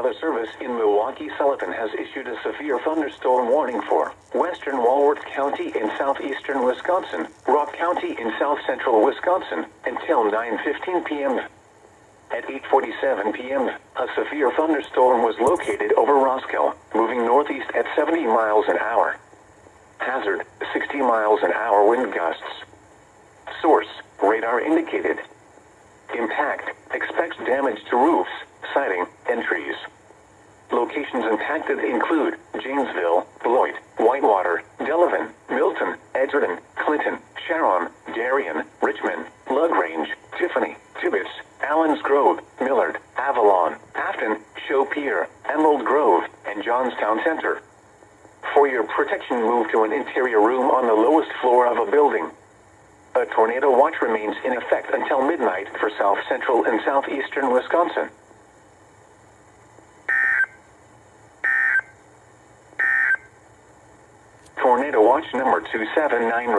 Weather Service in Milwaukee-Sullivan has issued a severe thunderstorm warning for western Walworth County in southeastern Wisconsin, Rock County in south-central Wisconsin, until 9:15 p.m. At 8:47 p.m., a severe thunderstorm was located over Roscoe, moving northeast at 70 miles an hour. Hazard, 60 miles an hour wind gusts. Source, radar indicated. Impact, expects damage to roofs, siding, and trees. Locations impacted include Janesville, Beloit, Whitewater, Delavan, Milton, Edgerton, Clinton, Sharon, Darien, Richmond, LaGrange, Tiffany, Tibbetts, Allens Grove, Millard, Avalon, Afton, Chaupier, Emerald Grove, and Johnstown Center. For your protection, move to an interior room on the lowest floor of a building. A tornado watch remains in effect until midnight for south-central and southeastern Wisconsin. Tornado watch number 279.